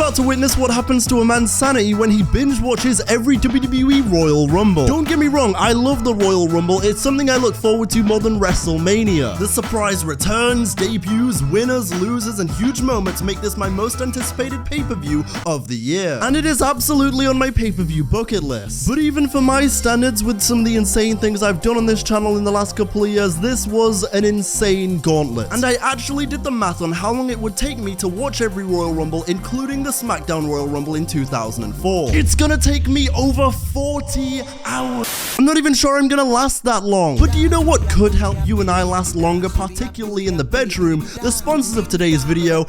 about to witness what happens to a man's sanity when he binge watches every WWE Royal Rumble. Don't get me wrong, I love the Royal Rumble. It's something I look forward to more than WrestleMania. The surprise returns, debuts, winners, losers, and huge moments make this my most anticipated pay-per-view of the year. And it is absolutely on my pay-per-view bucket list. But even for my standards, with some of the insane things I've done on this channel in the last couple of years, this was an insane gauntlet. And I actually did the math on how long it would take me to watch every Royal Rumble, including the SmackDown Royal Rumble in 2004. It's gonna take me over 40 hours. I'm not even sure I'm gonna last that long. But do you know what could help you and I last longer, particularly in the bedroom? The sponsors of today's video,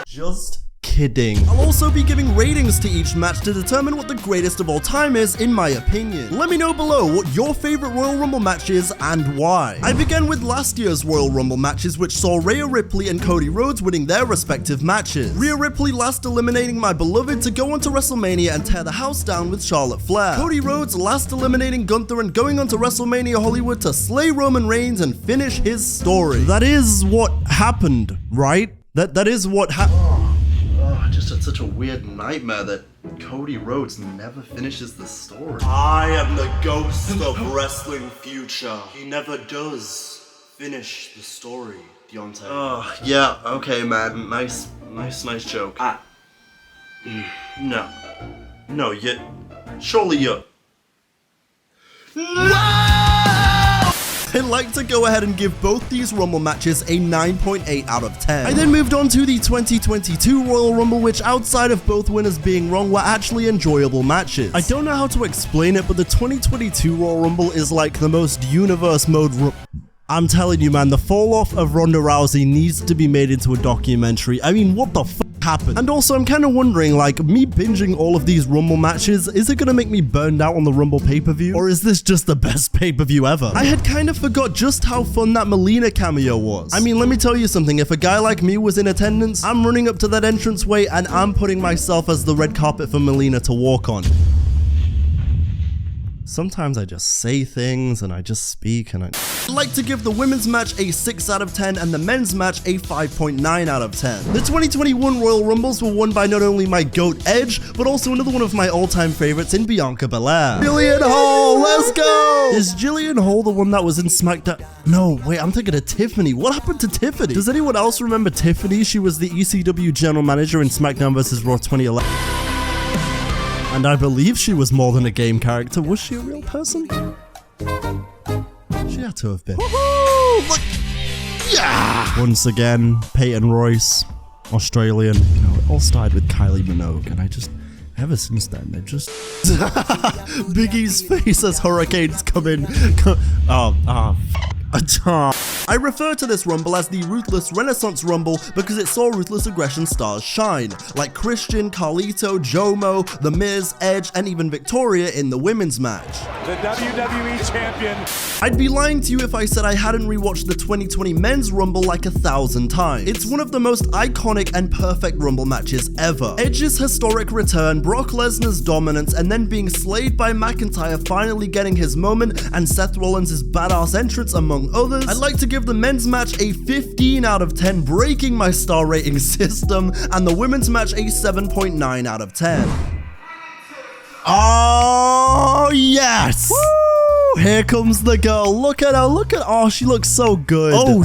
Just kidding. I'll also be giving ratings to each match to determine what the greatest of all time is, in my opinion. Let me know below what your favorite Royal Rumble match is and why. I began with last year's Royal Rumble matches, which saw Rhea Ripley and Cody Rhodes winning their respective matches. Rhea Ripley last eliminating my beloved to go on to WrestleMania and tear the house down with Charlotte Flair. Cody Rhodes last eliminating Gunther and going on to WrestleMania Hollywood to slay Roman Reigns and finish his story. That is what happened, right? That is what happened. I just had such a weird nightmare that Cody Rhodes never finishes the story. I am the ghost of wrestling future. He never does finish the story, Deonte. Oh, yeah, okay, man. Nice joke. No, surely you're... I'd like to go ahead and give both these Rumble matches a 9.8 out of 10. I then moved on to the 2022 Royal Rumble, which outside of both winners being wrong, were actually enjoyable matches. I don't know how to explain it, but the 2022 Royal Rumble is like the most universe mode I'm telling you, man, the fall off of Ronda Rousey needs to be made into a documentary. I mean, what the f happened? And also, I'm kind of wondering, like, me binging all of these Rumble matches, is it gonna make me burned out on the Rumble pay-per-view? Or is this just the best pay-per-view ever? I had kind of forgot just how fun that Melina cameo was. I mean, let me tell you something. If a guy like me was in attendance, I'm running up to that entranceway and I'm putting myself as the red carpet for Melina to walk on. Sometimes I just say things and I just speak and I'd like to give the women's match a 6 out of 10 and the men's match a 5.9 out of 10. The 2021 Royal Rumbles were won by not only my GOAT Edge, but also another one of my all-time favorites in Bianca Belair. Jillian Hall, let's go! Is Jillian Hall the one that was in SmackDown? No, wait, I'm thinking of Tiffany. What happened to Tiffany? Does anyone else remember Tiffany? She was the ECW general manager in SmackDown vs. Raw 2011. And I believe she was more than a game character. Was she a real person? She had to have been. Woohoo! Look! Yeah! Once again, Peyton Royce, Australian. You know, it all started with Kylie Minogue, and ever since then, they've just... Biggie's face as hurricanes come in. I refer to this Rumble as the Ruthless Renaissance Rumble because it saw Ruthless Aggression stars shine, like Christian, Carlito, Jomo, The Miz, Edge, and even Victoria in the women's match. The WWE Champion. I'd be lying to you if I said I hadn't rewatched the 2020 Men's Rumble like 1,000 times. It's one of the most iconic and perfect Rumble matches ever. Edge's historic return, Brock Lesnar's dominance, and then being slayed by McIntyre finally getting his moment, and Seth Rollins' badass entrance among others. I'd like to give the men's match a 15 out of 10, breaking my star rating system, and the women's match a 7.9 out of 10. Oh, yes! Woo! Here comes the girl. Look at her. Oh, she looks so good. Oh,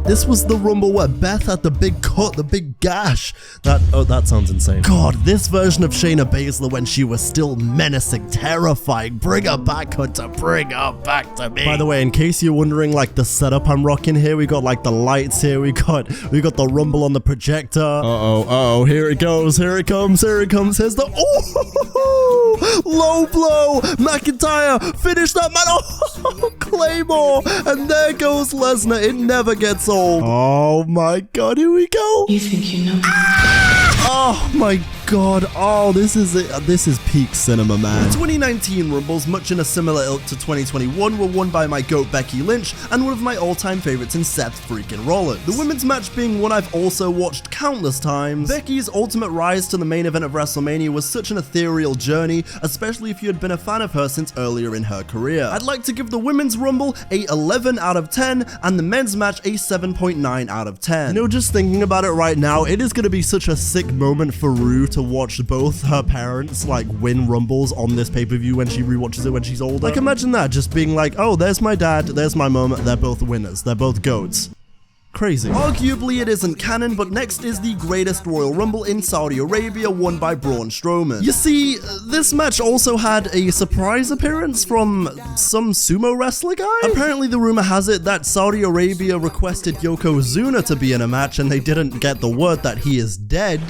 this was the Rumble where Beth had the big cut, the big gash. That sounds insane. God, this version of Shayna Baszler when she was still menacing, terrifying. Bring her back, Hunter. Bring her back to me. By the way, in case you're wondering, like, the setup I'm rocking here, we got, like, the lights here. We got the Rumble on the projector. Uh-oh. Here it goes. Here it comes. Here's the... Oh! Low blow. McIntyre. Finish that, man. Oh, Claymore. And there goes Lesnar. It never gets old. Oh my God, here we go. You think you know me? Oh my god. Oh, this is peak cinema, man. The 2019 Rumbles, much in a similar ilk to 2021, were won by my GOAT Becky Lynch and one of my all-time favorites in Seth freaking Rollins. The women's match being one I've also watched countless times. Becky's ultimate rise to the main event of WrestleMania was such an ethereal journey, especially if you had been a fan of her since earlier in her career. I'd like to give the women's Rumble a 11 out of 10 and the men's match a 7.9 out of 10. You know, just thinking about it right now, it is going to be such a sick moment for Rue to watch both her parents like win Rumbles on this pay-per-view when she rewatches it when she's older. Like, imagine that, just being like, oh, there's my dad, there's my mom, they're both winners, they're both GOATs. Crazy. Arguably it isn't canon, but next is the greatest Royal Rumble in Saudi Arabia, won by Braun Strowman. You see, this match also had a surprise appearance from some sumo wrestler guy. Apparently the rumor has it that Saudi Arabia requested Yokozuna to be in a match and they didn't get the word that he is dead.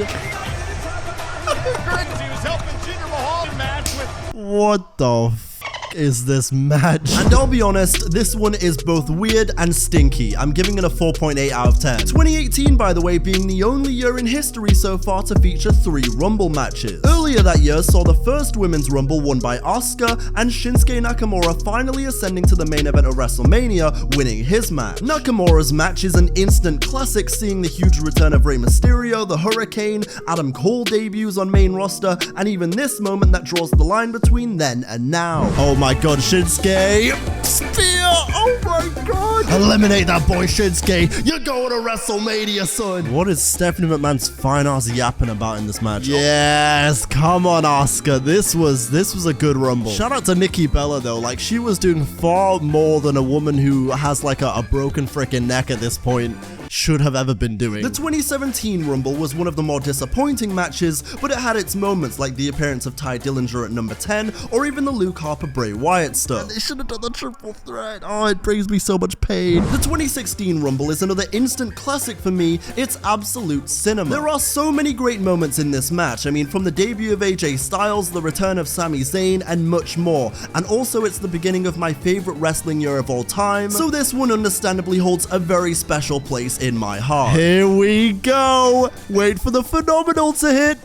What the f is this match? And I'll be honest, this one is both weird and stinky. I'm giving it a 4.8 out of 10. 2018, by the way, being the only year in history so far to feature 3 Rumble matches. Earlier that year saw the first Women's Rumble won by Asuka and Shinsuke Nakamura finally ascending to the main event of WrestleMania, winning his match. Nakamura's match is an instant classic, seeing the huge return of Rey Mysterio, the Hurricane, Adam Cole debuts on main roster, and even this moment that draws the line between then and now. Oh my god, Shinsuke! Spear! Oh my god! Eliminate that boy, Shinsuke! You're going to WrestleMania, son! What is Stephanie McMahon's fine ass yapping about in this match? Yes, come on, Asuka. This was a good Rumble. Shout out to Nikki Bella though, like she was doing far more than a woman who has like a broken freaking neck at this point should have ever been doing. The 2017 Rumble was one of the more disappointing matches, but it had its moments like the appearance of Ty Dillinger at number 10, or even the Luke Harper Bray Wyatt stuff. And they should have done the triple threat. Oh, it brings me so much pain. The 2016 Rumble is another instant classic for me. It's absolute cinema. There are so many great moments in this match. I mean, from the debut of AJ Styles, the return of Sami Zayn, and much more. And also, it's the beginning of my favorite wrestling year of all time, so this one understandably holds a very special place in my heart. Here we go. Wait for the phenomenal to hit.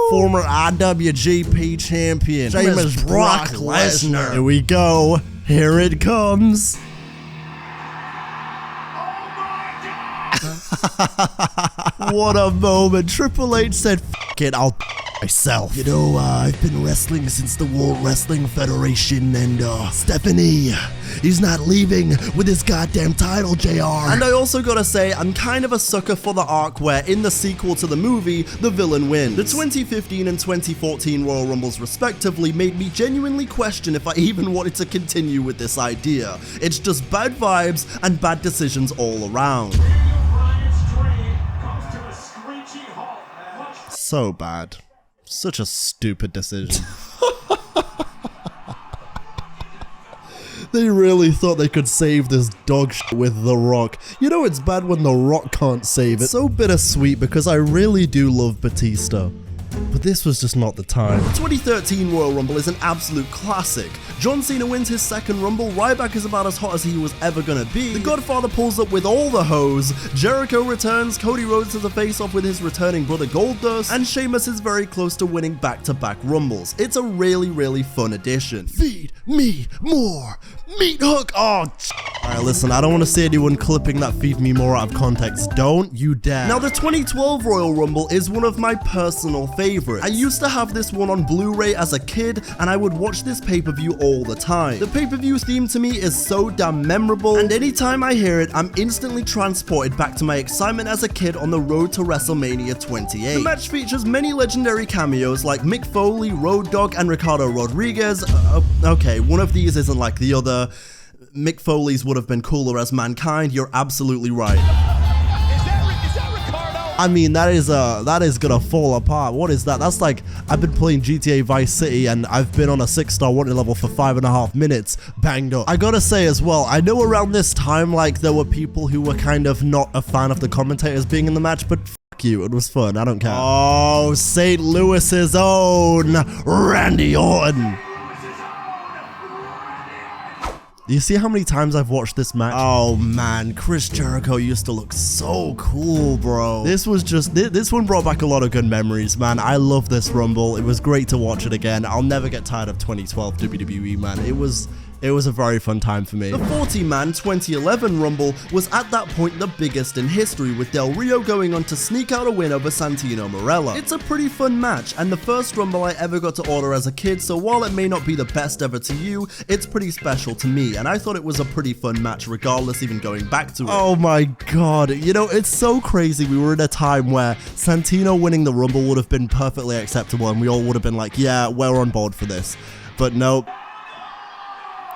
Former IWGP champion, Sheamus Brock Lesnar. Here we go. Here it comes. What a moment. Triple H said, "F it, I'll myself. You know, I've been wrestling since the World Wrestling Federation, and Stephanie, he's not leaving with his goddamn title, JR. And I also gotta say, I'm kind of a sucker for the arc where, in the sequel to the movie, the villain wins. The 2015 and 2014 Royal Rumbles respectively made me genuinely question if I even wanted to continue with this idea. It's just bad vibes and bad decisions all around. So bad. Such a stupid decision. They really thought they could save this dog shit with The Rock. You know it's bad when The Rock can't save it. So bittersweet because I really do love Batista. But this was just not the time. The 2013 Royal Rumble is an absolute classic. John Cena wins his second Rumble, Ryback is about as hot as he was ever gonna be, The Godfather pulls up with all the hoes, Jericho returns, Cody Rhodes has a face-off with his returning brother Goldust, and Sheamus is very close to winning back-to-back Rumbles. It's a really, really fun addition. Feed me more meat hook! Oh, alright, listen, I don't want to see anyone clipping that feed me more out of context. Don't you dare. Now, the 2012 Royal Rumble is one of my personal favorites. I used to have this one on Blu-ray as a kid, and I would watch this pay-per-view all the time. The pay-per-view theme to me is so damn memorable, and anytime I hear it, I'm instantly transported back to my excitement as a kid on the road to WrestleMania 28. The match features many legendary cameos like Mick Foley, Road Dogg, and Ricardo Rodriguez. Okay, one of these isn't like the other. Mick Foley's would have been cooler as Mankind. You're absolutely right. Is that Ricardo? I mean, that is gonna fall apart. What is that? That's like, I've been playing GTA Vice City and I've been on a 6-star wanted level for 5.5 minutes, banged up. I gotta say as well, I know around this time, like, there were people who were kind of not a fan of the commentators being in the match, but f you, it was fun, I don't care. Oh, St. Louis's own Randy Orton. You see how many times I've watched this match? Oh man, Chris Jericho used to look so cool, bro. This was just, this one brought back a lot of good memories, man. I love this Rumble. It was great to watch it again. I'll never get tired of 2012 WWE, man. It was a very fun time for me. The 40-man 2011 Rumble was at that point the biggest in history, with Del Rio going on to sneak out a win over Santino Marella. It's a pretty fun match, and the first Rumble I ever got to order as a kid, so while it may not be the best ever to you, it's pretty special to me, and I thought it was a pretty fun match regardless, even going back to it. Oh my god, you know, it's so crazy. We were in a time where Santino winning the Rumble would have been perfectly acceptable, and we all would have been like, yeah, we're on board for this. But nope.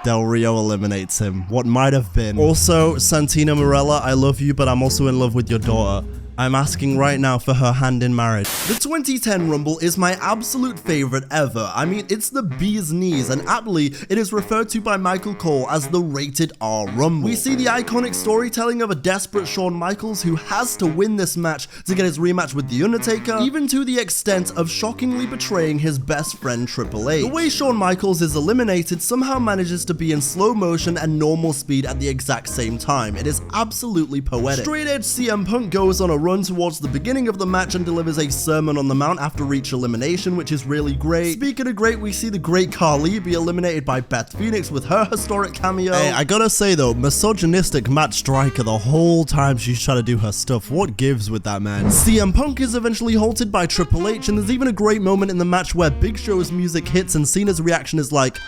Del Rio eliminates him. What might have been. Also, Santino Marella, I love you, but I'm also in love with your daughter. I'm asking right now for her hand in marriage. The 2010 Rumble is my absolute favorite ever. I mean, it's the bee's knees, and aptly, it is referred to by Michael Cole as the Rated R Rumble. We see the iconic storytelling of a desperate Shawn Michaels who has to win this match to get his rematch with The Undertaker, even to the extent of shockingly betraying his best friend Triple H. The way Shawn Michaels is eliminated somehow manages to be in slow motion and normal speed at the exact same time. It is absolutely poetic. Straight edge CM Punk goes on a run towards the beginning of the match and delivers a Sermon on the Mount after each elimination, which is really great. Speaking of great, we see the great Khali be eliminated by Beth Phoenix with her historic cameo. Hey, I gotta say though, misogynistic Matt Striker the whole time she's trying to do her stuff. What gives with that, man? CM Punk is eventually halted by Triple H, and there's even a great moment in the match where Big Show's music hits and Cena's reaction is like,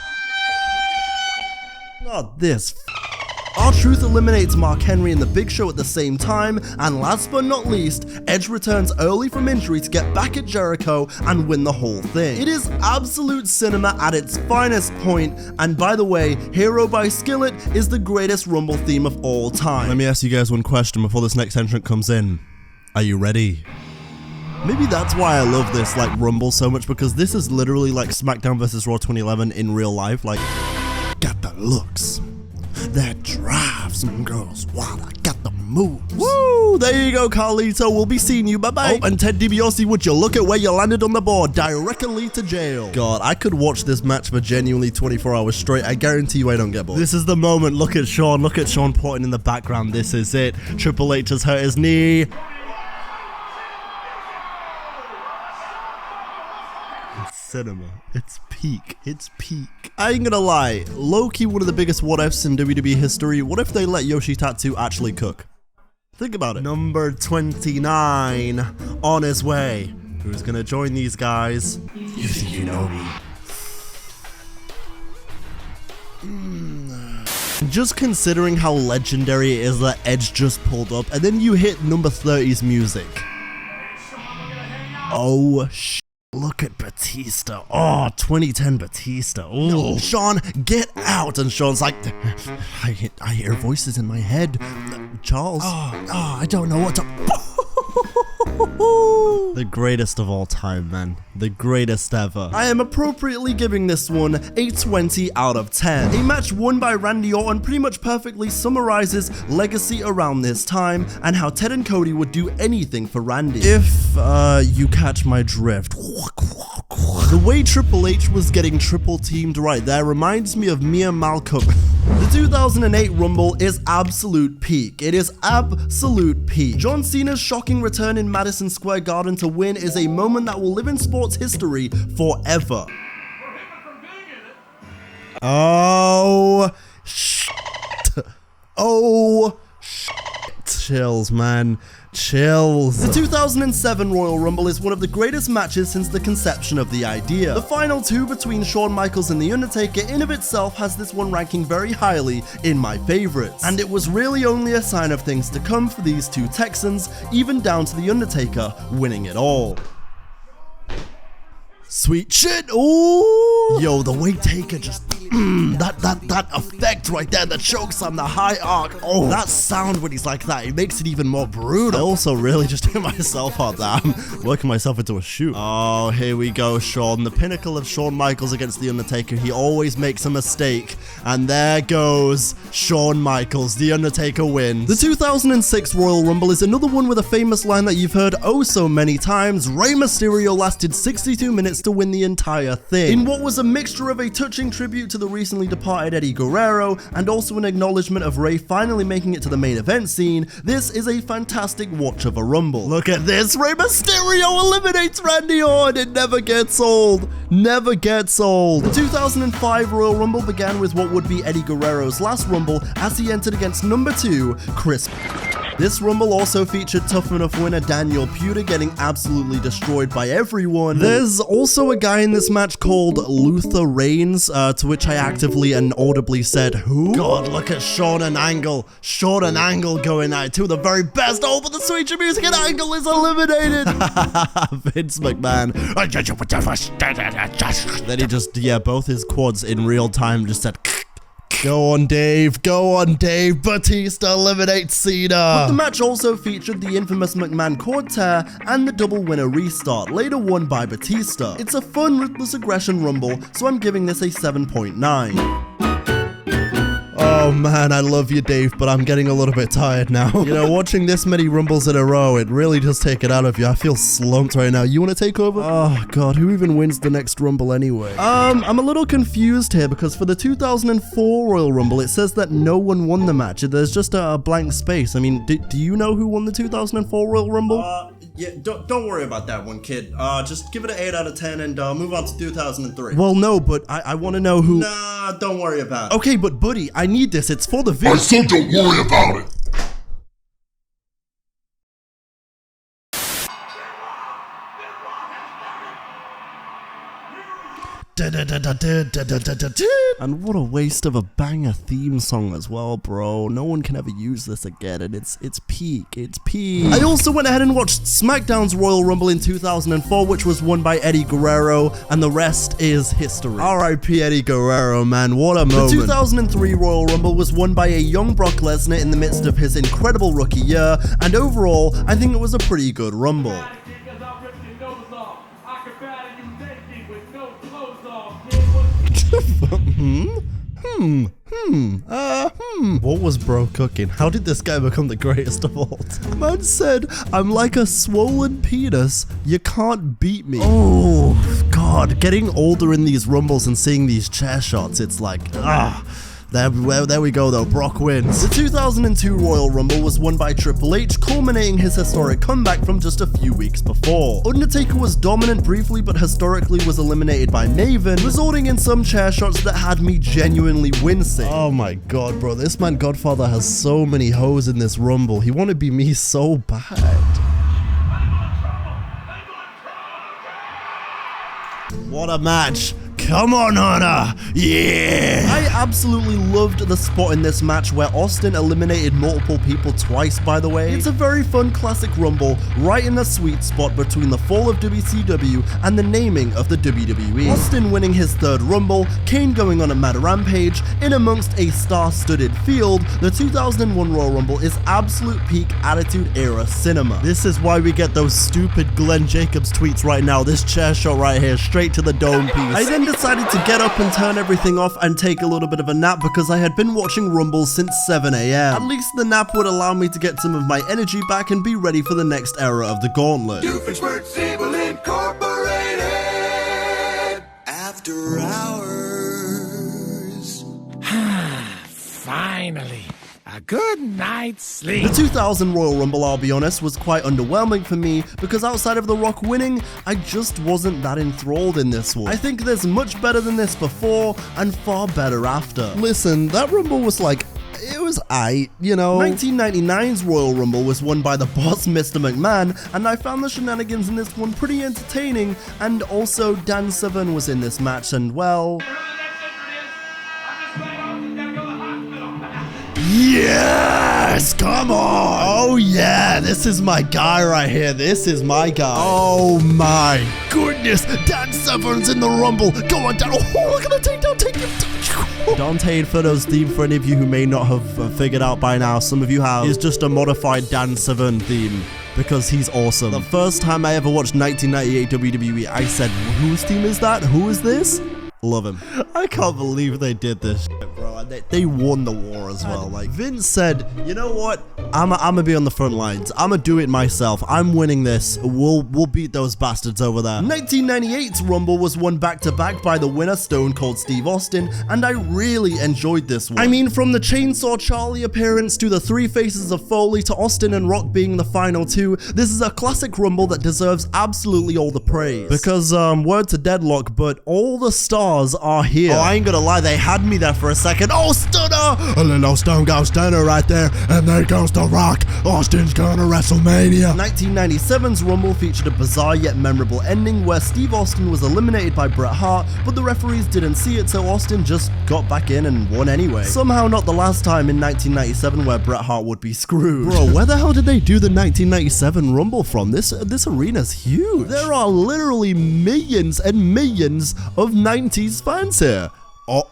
not this. R-Truth eliminates Mark Henry and the Big Show at the same time, and last but not least, Edge returns early from injury to get back at Jericho and win the whole thing. It is absolute cinema at its finest point, and by the way, Hero by Skillet is the greatest Rumble theme of all time. Let me ask you guys one question before this next entrant comes in. Are you ready? Maybe that's why I love this like Rumble so much, because this is literally like SmackDown vs. Raw 2011 in real life. Like, got the looks that drive some girls wild. I got the moves. Woo! There you go, Carlito. We'll be seeing you. Bye-bye. Oh, and Ted DiBiase, would you look at where you landed on the board? Directly to jail. God, I could watch this match for genuinely 24 hours straight. I guarantee you I don't get bored. This is the moment. Look at Shawn. Look at Shawn plotting in the background. This is it. Triple H has hurt his knee. Cinema. It's peak. It's peak. I ain't gonna lie. Low-key one of the biggest what-ifs in WWE history. What if they let Yoshitatsu actually cook? Think about it. Number 29 on his way. Who's gonna join these guys? You think you know me? Just considering how legendary it is that Edge just pulled up, and then you hit number 30's music. Oh, look at Batista. Oh, 2010 Batista. Oh, no. Shawn, get out. And Shawn's like, I hear voices in my head. Charles. I don't know what to... The greatest of all time, man. The greatest ever. I am appropriately giving this one a 20 out of 10. A match won by Randy Orton pretty much perfectly summarizes legacy around this time and how Ted and Cody would do anything for Randy. If you catch my drift. The way Triple H was getting triple teamed right there reminds me of Mia Malcolm. The 2008 Rumble is absolute peak. It is absolute peak. John Cena's shocking return in Madison Square Garden to win is a moment that will live in sports history forever. Oh, shit. Oh, shit. Chills, man. Chills. The 2007 Royal Rumble is one of the greatest matches since the conception of the idea. The final two between Shawn Michaels and The Undertaker in of itself has this one ranking very highly in my favorites. And it was really only a sign of things to come for these two Texans, even down to The Undertaker winning it all. Sweet shit. Ooh. Yo, the way Taker just that effect right there, the chokes on the high arc. Oh, that sound when he's like that, it makes it even more brutal. I also really just hit myself hard there. I'm working myself into a shoot. Oh, here we go, Shawn. The pinnacle of Shawn Michaels against The Undertaker. He always makes a mistake. And there goes Shawn Michaels. The Undertaker wins. The 2006 Royal Rumble is another one with a famous line that you've heard oh so many times. Rey Mysterio lasted 62 minutes to win the entire thing. In what was a mixture of a touching tribute to the recently departed Eddie Guerrero and also an acknowledgement of Rey finally making it to the main event scene, this is a fantastic watch of a Rumble. Look at this, Rey Mysterio eliminates Randy Orton. It never gets old. Never gets old. The 2005 Royal Rumble began with what would be Eddie Guerrero's last Rumble as he entered against number 2, Chris. This Rumble also featured Tough Enough winner Daniel Puder getting absolutely destroyed by everyone. There's also a guy in this match called Luther Reigns, to which I actively and audibly said, who? God, look at Shawn and Angle. Shawn and Angle going at it, two of the very best. Oh, but the Sweet Chin Music and Angle is eliminated. Vince McMahon. Then he just, both his quads in real time just said, go on, Dave. Go on, Dave. Batista eliminates Cena. But the match also featured the infamous McMahon cord tear and the double winner restart, later won by Batista. It's a fun, ruthless aggression Rumble, so I'm giving this a 7.9. Oh man, I love you, Dave, but I'm getting a little bit tired now. You know, watching this many Rumbles in a row, it really does take it out of you. I feel slumped right now. You want to take over? Oh god, who even wins the next Rumble anyway? I'm a little confused here because for the 2004 Royal Rumble, it says that no one won the match. There's just a blank space. I mean, do you know who won the 2004 Royal Rumble? Yeah, don't worry about that one, kid. Just give it an 8 out of 10 and move on to 2003. Well, no, but I want to know who... Nah, don't worry about it. Okay, but buddy, I need this. It's for the video. I said don't worry about it. And what a waste of a banger theme song as well, bro. No one can ever use this again, and it's peak. It's peak. I also went ahead and watched SmackDown's Royal Rumble in 2004, which was won by Eddie Guerrero, and the rest is history. R.I.P. Eddie Guerrero, man. What a moment. The 2003 Royal Rumble was won by a young Brock Lesnar in the midst of his incredible rookie year, and overall, I think it was a pretty good Rumble. What was bro cooking? How did this guy become the greatest of all time? Man said, I'm like a swollen penis. You can't beat me. Oh, God. Getting older in these Rumbles and seeing these chair shots, it's like, There we go though, Brock wins. The 2002 Royal Rumble was won by Triple H, culminating his historic comeback from just a few weeks before. Undertaker was dominant briefly, but historically was eliminated by Maven, resulting in some chair shots that had me genuinely wincing. Oh my god, bro, this man Godfather has so many hoes in this Rumble. He wanted to be me so bad. What a match. Come on, Hunter! Yeah! I absolutely loved the spot in this match where Austin eliminated multiple people twice, by the way. It's a very fun classic Rumble, right in the sweet spot between the fall of WCW and the naming of the WWE. Austin winning his third Rumble, Kane going on a mad rampage, in amongst a star-studded field, the 2001 Royal Rumble is absolute peak Attitude Era cinema. This is why we get those stupid Glenn Jacobs tweets right now, this chair shot right here, straight to the dome piece. I then decided to get up and turn everything off and take a little bit of a nap because I had been watching Rumbles since 7 AM. At least the nap would allow me to get some of my energy back and be ready for the next era of the gauntlet. Doofenshmirtz Evil Incorporated. After hours. Finally. A good night's sleep. The 2000 Royal Rumble, I'll be honest, was quite underwhelming for me because outside of The Rock winning, I just wasn't that enthralled in this one. I think there's much better than this before and far better after. Listen, that Rumble was like, it was aight, you know. 1999's Royal Rumble was won by the boss, Mr. McMahon, and I found the shenanigans in this one pretty entertaining, and also Dan Severn was in this match, and well... Yes! Come on! Oh yeah, this is my guy right here. This is my guy. Oh my goodness! Dan Severn's in the Rumble. Go on, Dan. Oh, look at the takedown. Take it. Deonte Inferno's theme, for any of you who may not have figured out by now, some of you have, is just a modified Dan Severn theme. Because he's awesome. The first time I ever watched 1998 WWE, I said, whose theme is that? Who is this? love him. I can't believe they did this shit, bro. And they won the war as well. Like, Vince said, you know what? I'm gonna be on the front lines. I'm gonna do it myself. I'm winning this. We'll beat those bastards over there. 1998's Rumble was won back-to-back by the winner, Stone Cold Steve Austin, and I really enjoyed this one. I mean, from the Chainsaw Charlie appearance to the Three Faces of Foley to Austin and Rock being the final two, this is a classic Rumble that deserves absolutely all the praise. Because, word to Deadlock, but all the stars are here. Oh, I ain't gonna lie, they had me there for a second. Oh, Stunner! A little Stone Cold Stunner right there, and there goes The Rock. Austin's going to WrestleMania. 1997's Rumble featured a bizarre yet memorable ending where Steve Austin was eliminated by Bret Hart, but the referees didn't see it, so Austin just got back in and won anyway. Somehow not the last time in 1997 where Bret Hart would be screwed. Bro, where the hell did they do the 1997 Rumble from? This arena's huge. There are literally millions and millions of 90s fans here. Oh.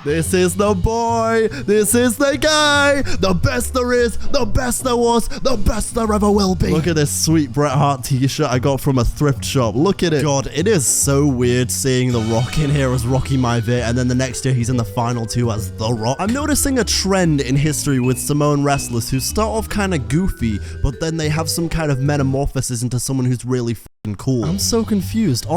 This is the boy, this is the guy, the best there is, the best there was, the best there ever will be. Look at this sweet Bret Hart t-shirt I got from a thrift shop. Look at it. God, it is so weird seeing The Rock in here as Rocky Maivia, and then the next year he's in the final two as The Rock. I'm noticing a trend in history with Samoan wrestlers who start off kind of goofy, but then they have some kind of metamorphosis into someone who's really f***ing cool. I'm so confused.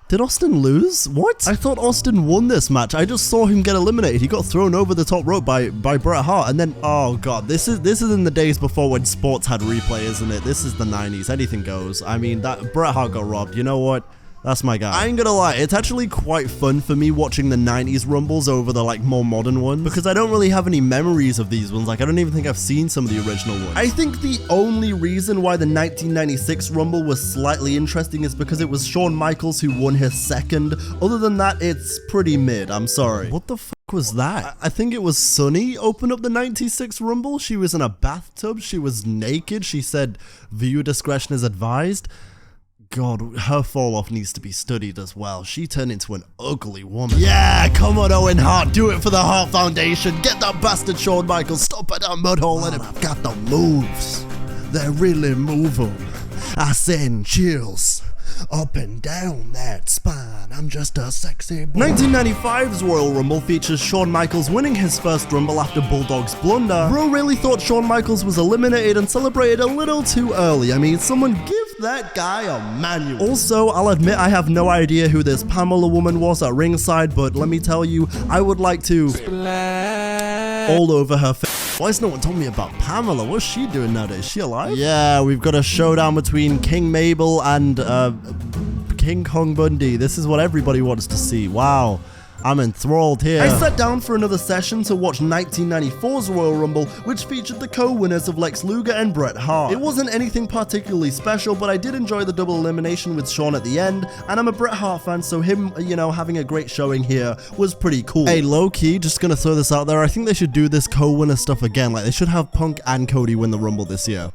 Did Austin lose? What? I thought Austin won this match. I just saw him get eliminated. He got thrown over the top rope by Bret Hart, and then, oh god, this is in the days before when sports had replay, isn't it? This is the 90s. Anything goes. I mean, that Bret Hart got robbed. You know what? That's my guy. I ain't gonna lie, it's actually quite fun for me watching the 90s Rumbles over the, like, more modern ones, because I don't really have any memories of these ones. Like, I don't even think I've seen some of the original ones. I think the only reason why the 1996 Rumble was slightly interesting is because it was Shawn Michaels who won his second. Other than that, it's pretty mid. I'm sorry. What the fuck was that? I think it was Sunny opened up the 96 Rumble. She was in a bathtub. She was naked. She said, "Viewer discretion is advised." God, her fall off needs to be studied as well. She turned into an ugly woman. Yeah, come on, Owen Hart. Do it for the Hart Foundation. Get that bastard Shawn Michaels. Stop at that mud hole. And I've got the moves. They really move them. I send chills up and down that spine. I'm just a sexy boy. 1995's Royal Rumble features Shawn Michaels winning his first Rumble after Bulldog's blunder. Bro really thought Shawn Michaels was eliminated and celebrated a little too early. I mean, someone give that guy a manual. Also, I'll admit I have no idea who this Pamela woman was at ringside, but let me tell you, I would like to all over her face. Why has no one told me about Pamela? What's she doing nowadays? Is she alive? Yeah, we've got a showdown between King Mabel and King Kong Bundy. This is what everybody wants to see. Wow. I'm enthralled here. I sat down for another session to watch 1994's Royal Rumble, which featured the co-winners of Lex Luger and Bret Hart. It wasn't anything particularly special, but I did enjoy the double elimination with Shawn at the end, and I'm a Bret Hart fan, so him, you know, having a great showing here was pretty cool. Hey, low-key, just gonna throw this out there, I think they should do this co-winner stuff again. Like, they should have Punk and Cody win the Rumble this year.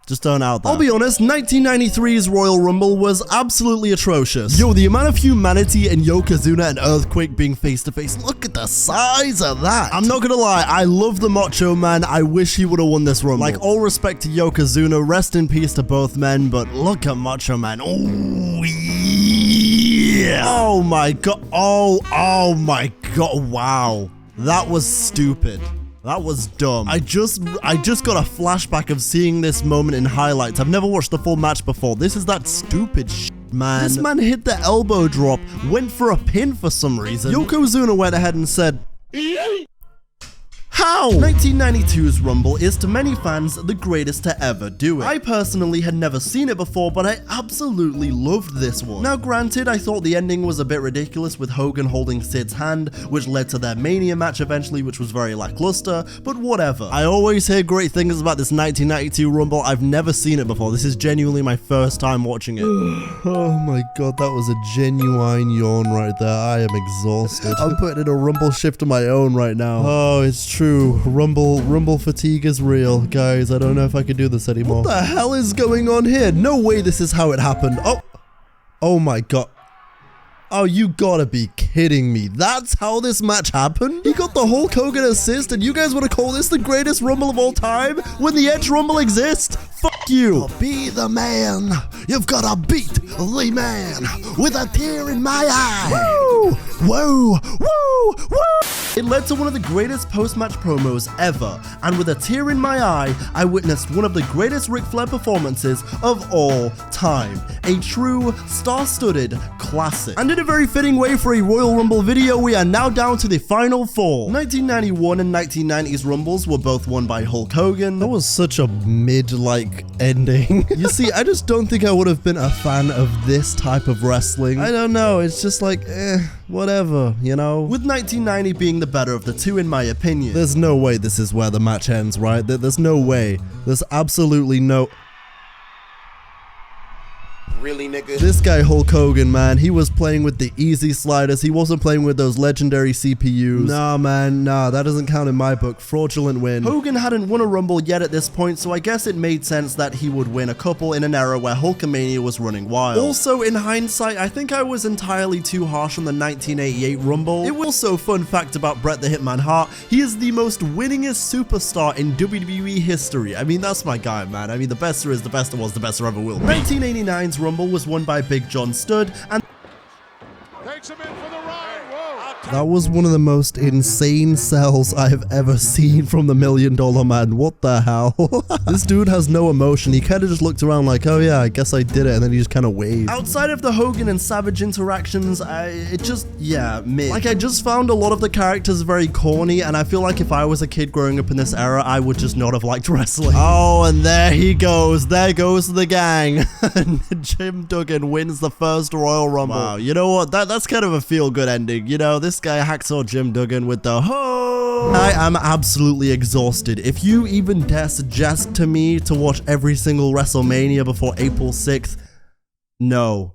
Just throwing out there. I'll be honest, 1993's Royal Rumble was absolutely atrocious. Yo, the amount of humanity in Yokozuna and Earthquake being face to face, look at the size of that. I'm not gonna lie, I love the Macho Man. I wish he would have won this Rumble. Like, all respect to Yokozuna, rest in peace to both men, but look at Macho Man. Oh, yeah. Oh my god. Oh my god. Wow. That was stupid. That was dumb. I just got a flashback of seeing this moment in highlights. I've never watched the full match before. This is that stupid shit, man. This man hit the elbow drop, went for a pin for some reason. Yokozuna went ahead and said, how? 1992's Rumble is to many fans the greatest to ever do it. I personally had never seen it before, but I absolutely loved this one. Now granted, I thought the ending was a bit ridiculous with Hogan holding Sid's hand, which led to their Mania match eventually, which was very lackluster, but whatever. I always hear great things about this 1992 Rumble. I've never seen it before. This is genuinely my first time watching it. Oh my god, that was a genuine yawn right there. I am exhausted. I'm putting in a Rumble shift of my own right now. Oh, it's true. Rumble fatigue is real. Guys, I don't know if I can do this anymore. What the hell is going on here? No way this is how it happened. Oh my god. Oh, you gotta be kidding me. That's how this match happened? He got the Hulk Hogan assist and you guys want to call this the greatest Rumble of all time when the Edge Rumble exists? Fuck fuck you. To be the man, you've got to beat the man with a tear in my eye. Woo! Woo! Woo! Woo! It led to one of the greatest post-match promos ever, and with a tear in my eye, I witnessed one of the greatest Ric Flair performances of all time. A true, star-studded classic. And in a very fitting way for a Royal Rumble video, we are now down to the final four. 1991 and 1990s Rumbles were both won by Hulk Hogan. That was such a mid-like ending. You see, I just don't think I would have been a fan of this type of wrestling. I don't know, it's just like, whatever, you know? With 1990 being the better of the two, in my opinion. There's no way this is where the match ends, right? There's no way. There's absolutely no... Really, nigga? This guy Hulk Hogan, man, he was playing with the easy sliders. He wasn't playing with those legendary CPUs. Nah, man, nah, that doesn't count in my book. Fraudulent win. Hogan hadn't won a Rumble yet at this point, so I guess it made sense that he would win a couple in an era where Hulkamania was running wild. Also, in hindsight, I think I was entirely too harsh on the 1988 Rumble. It was also, fun fact about Bret the Hitman Hart, he is the most winningest superstar in WWE history. I mean, that's my guy, man. I mean, the best there is, the best there was, the best there ever will be. 1989's Rumble was won by Big John Studd, and Takes him in for the ride. Whoa. That was one of the most insane sells I have ever seen from the $1 Million Man. What the hell? This dude has no emotion. He kind of just looked around like, oh yeah, I guess I did it, and then he just kind of waved. outside of the Hogan and Savage interactions, mid. Like, I just found a lot of the characters very corny, and I feel like if I was a kid growing up in this era, I would just not have liked wrestling. Oh, and there he goes. There goes the gang. Jim Duggan wins the first Royal Rumble. Wow, you know what? That's kind of a feel-good ending. You know, this guy Hacksaw Jim Duggan with the ho. I am absolutely exhausted. If you even dare suggest to me to watch every single WrestleMania before April 6th, no.